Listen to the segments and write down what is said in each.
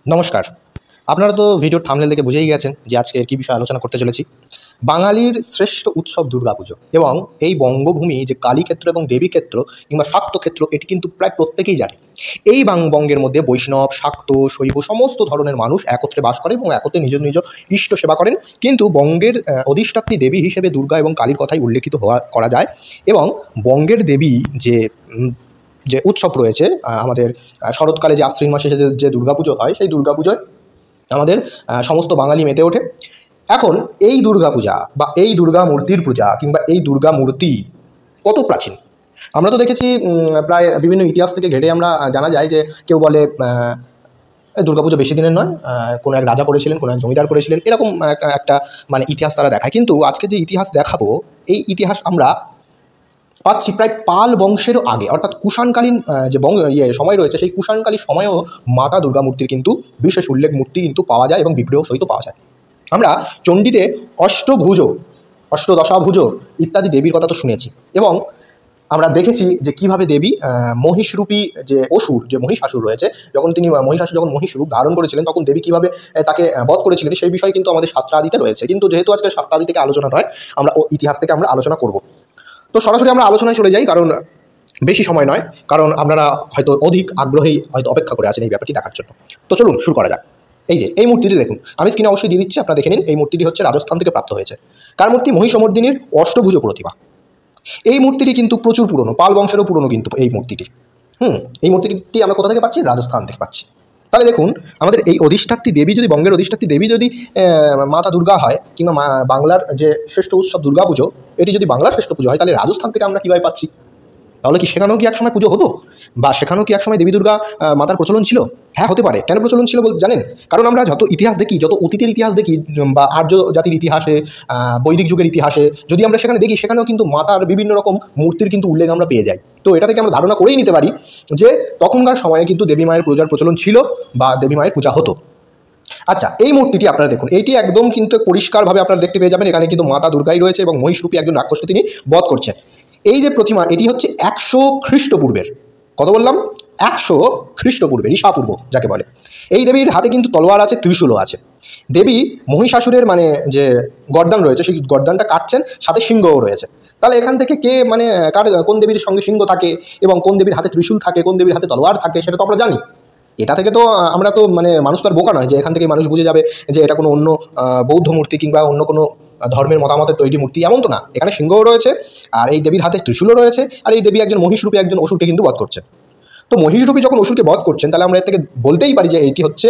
নমস্কার। আপনারা তো ভিডিওর থাম্বনেল দেখে বুঝেই গেছেন যে আজকে কী বিষয়ে আলোচনা করতে চলেছি। বাঙালির শ্রেষ্ঠ উৎসব দুর্গাপুজো এবং এই বঙ্গভূমি যে কালীক্ষেত্র এবং দেবীক্ষেত্র কিংবা শাক্তক্ষেত্র এটি কিন্তু প্রায় প্রত্যেকেই জানে। এই বঙ্গের মধ্যে বৈষ্ণব, শাক্ত, শৈব সমস্ত ধরনের মানুষ একত্রে বাস করে এবং একত্রে নিজ নিজ ইষ্ট সেবা করেন। কিন্তু বঙ্গের অধিষ্ঠাত্রী দেবী হিসেবে দুর্গা এবং কালীর কথাই উল্লেখিত করা যায় এবং বঙ্গের দেবী যে উৎসব রয়েছে আমাদের শরৎকালে যে আশ্বিন মাসে যে দুর্গাপুজো হয় সেই দুর্গাপুজোয় আমাদের সমস্ত বাঙালি মেতে ওঠে। এখন এই দুর্গাপূজা বা এই দুর্গা মূর্তির পূজা কিংবা এই দুর্গা মূর্তি কত প্রাচীন আমরা তো দেখেছি। প্রায় বিভিন্ন ইতিহাস থেকে ঘেটে আমরা জানা যায় যে কেউ বলে দুর্গাপুজো বেশি দিনের নয়, কোনো এক রাজা করেছিলেন, কোনো এক জমিদার করেছিলেন, এরকম একটা মানে ইতিহাস তারা দেখায়। কিন্তু আজকে যে ইতিহাস দেখাবো এই ইতিহাস আমরা পাচ্ছি প্রায় পাল বংশেরও আগে, অর্থাৎ কুষাণকালীন যে সময় রয়েছে সেই কুষাণকালীন সময়েও মাতা দুর্গা মূর্তির কিন্তু বিশেষ উল্লেখ মূর্তি কিন্তু পাওয়া যায় এবং বিগ্রহ সহিত পাওয়া যায়। আমরা চণ্ডীতে অষ্টভুজ, অষ্টদশাভুজ ইত্যাদি দেবীর কথা তো শুনেছি এবং আমরা দেখেছি যে কীভাবে দেবী মহিষরূপী যে অসুর, যে মহিষাসুর রয়েছে, যখন তিনি মহিষাসুর যখন মহিষরূপ ধারণ করেছিলেন তখন দেবী কীভাবে তাকে বধ করেছিলেন সেই বিষয়ে কিন্তু আমাদের শাস্ত্রাদিতে রয়েছে। কিন্তু যেহেতু আজকে শাস্ত্রাদি থেকে আলোচনা নয়, আমরা ইতিহাস থেকে আমরা আলোচনা করব। তো সরাসরি আমরা আলোচনায় চলে যাই, কারণ বেশি সময় নয়, কারণ আপনারা হয়তো অধিক আগ্রহী হয়তো অপেক্ষা করে আছেন এই ব্যাপারটি দেখার জন্য। তো চলুন শুরু করা যাক। এই মূর্তিটি দেখুন, আমি স্ক্রিনে অবশ্যই দিয়ে দিচ্ছি, আপনারা দেখে নিন। এই মূর্তিটি হচ্ছে রাজস্থান থেকে প্রাপ্ত হয়েছে। কার মূর্তি? মহিষমর্দিনীর অষ্টভুজ প্রতিমা। এই মূর্তিটি কিন্তু প্রচুর পুরনো, পাল বংশেরও পুরনো কিন্তু এই মূর্তিটি। এই মূর্তিটি আমরা কোথা থেকে পাচ্ছি? রাজস্থান থেকে পাচ্ছি। তাহলে দেখুন, আমাদের এই অধিষ্ঠাত্রী দেবী যদি, বঙ্গের অধিষ্ঠাত্রী দেবী যদি মাতা দুর্গা হয় কিংবা বাংলার যে শ্রেষ্ঠ উৎসব দুর্গাপুজো, এটি যদি বাংলার শ্রেষ্ঠ পুজো হয়, তাহলে রাজস্থান থেকে আমরা কীভাবে পাচ্ছি? তাহলে কি সেখানেও কি একসময় পুজো হতো বা সেখানেও কি একসময় দেবী দুর্গা মাতার প্রচলন ছিল? হ্যাঁ, হতে পারে। কেন প্রচলন ছিল জানেন? কারণ আমরা যত ইতিহাস দেখি, যত অতীতের ইতিহাস দেখি বা আর্য জাতির ইতিহাসে, বৈদিক যুগের ইতিহাসে যদি আমরা সেখানে দেখি, সেখানেও কিন্তু মাতার বিভিন্ন রকম মূর্তির কিন্তু উল্লেখ আমরা পেয়ে যাই। তো এটা থেকে আমরা ধারণা করেই নিতে পারি যে তখনকার সময়ে কিন্তু দেবী মায়ের পূজার প্রচলন ছিল বা দেবী মায়ের পূজা হতো। আচ্ছা, এই মূর্তিটি আপনারা দেখুন, এইটি একদম কিন্তু পরিষ্কারভাবে আপনারা দেখতে পেয়ে যাবেন। এখানে কিন্তু মাতা দুর্গাই রয়েছে এবং মহিষরূপী একজন রাক্ষসকে তিনি বধ করছেন। এই যে প্রতিমা, এটি হচ্ছে 100 খ্রিস্টপূর্বের। কত বললাম? 100 খ্রিস্টপূর্বের, ঈশাপূর্ব যাকে বলে। এই দেবীর হাতে কিন্তু তলোয়ার আছে, ত্রিশূলও আছে। দেবী মহিষাসুরের মানে যে গর্দান রয়েছে সেই গর্দানটা কাটছেন, সাথে সিংহও রয়েছে। তাহলে এখান থেকে কে মানে কোন দেবীর সঙ্গে সিংহ থাকে এবং কোন দেবীর হাতে ত্রিশূল থাকে, কোন দেবীর হাতে তলোয়ার থাকে, সেটা তো আমরা জানি। এটা থেকে তো আমরা তো মানে মানুষ তো আর বোকা নয় যে এখান থেকে মানুষ বুঝে যাবে যে এটা কোনো অন্য বৌদ্ধ মূর্তি কিংবা অন্য কোনো ধর্মের মতামতের তৈরি মূর্তি, এমন তো না। এখানে সিংহও রয়েছে আর এই দেবীর হাতে ত্রিশূলও রয়েছে, আর এই দেবী একজন মহিষরূপী একজন অসুরকে কিন্তু বধ করছেন। তো মহিষরূপী যখন অসুরকে বধ করছেন, তাহলে আমরা এর থেকে বলতেই পারি যে এটি হচ্ছে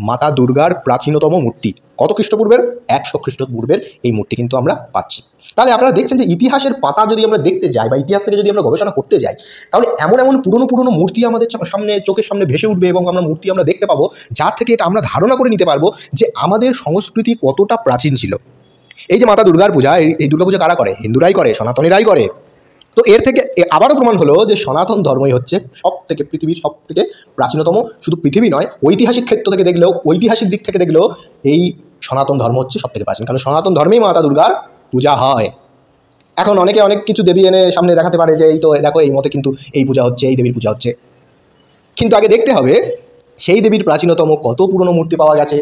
মাতা দুর্গার প্রাচীনতম মূর্তি। কত খ্রিস্টপূর্বের? 100 খ্রিস্টপূর্বের এই মূর্তি কিন্তু আমরা পাচ্ছি। তাহলে আপনারা দেখছেন যে ইতিহাসের পাতা যদি আমরা দেখতে যাই বা ইতিহাস থেকে যদি আমরা গবেষণা করতে যাই, তাহলে এমন এমন পুরনো মূর্তি আমাদের সামনে, চোখের সামনে ভেসে উঠবে এবং আমরা মূর্তি আমরা দেখতে পাবো, যার থেকে এটা আমরা ধারণা করে নিতে পারবো যে আমাদের সংস্কৃতি কতটা প্রাচীন ছিল। এই যে মাতা দুর্গার পূজা, এই দুর্গাপূজা কারা করে? হিন্দুরাই করে, সনাতনীরাই করে। তো এর থেকে আবারও প্রমাণ হলো যে সনাতন ধর্মই হচ্ছে পৃথিবীর সব থেকে প্রাচীনতম। শুধু পৃথিবী নয়, ঐতিহাসিক ক্ষেত্র থেকে দেখলেও, ঐতিহাসিক দিক থেকে দেখলেও এই সনাতন ধর্ম হচ্ছে সব থেকে প্রাচীন, কারণ সনাতন ধর্মেই মাতা দুর্গার পূজা হয়। এখন অনেকে অনেক কিছু দেবী এনে সামনে দেখাতে পারে যে এই তো দেখো এই মতে কিন্তু এই পূজা হচ্ছে, এই দেবীর পূজা হচ্ছে। কিন্তু আগে দেখতে হবে সেই দেবীর প্রাচীনতম কত পুরনো মূর্তি পাওয়া গেছে,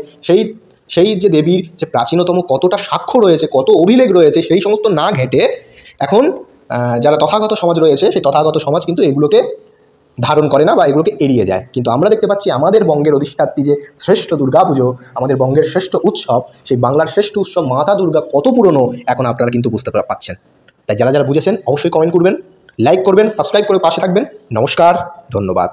সেই যে দেবীর যে প্রাচীনতম কতটা সাক্ষ্য রয়েছে, কত অভিলেখ রয়েছে, সেই সমস্ত না ঘেঁটে এখন যারা তথাগত সমাজ রয়েছে সেই তথাগত সমাজ কিন্তু এগুলোকে ধারণ করে না বা এগুলোকে এড়িয়ে যায়। কিন্তু আমরা দেখতে পাচ্ছি আমাদের বঙ্গের অধিষ্ঠাত্রী যে শ্রেষ্ঠ দুর্গাপুজো, আমাদের বঙ্গের শ্রেষ্ঠ উৎসব, সেই বাংলার শ্রেষ্ঠ উৎসব মাতা দুর্গা কত পুরনো এখন আপনারা কিন্তু বুঝতে পারছেন। তাই যারা বুঝেছেন অবশ্যই কমেন্ট করবেন, লাইক করবেন, সাবস্ক্রাইব করে পাশে থাকবেন। নমস্কার, ধন্যবাদ।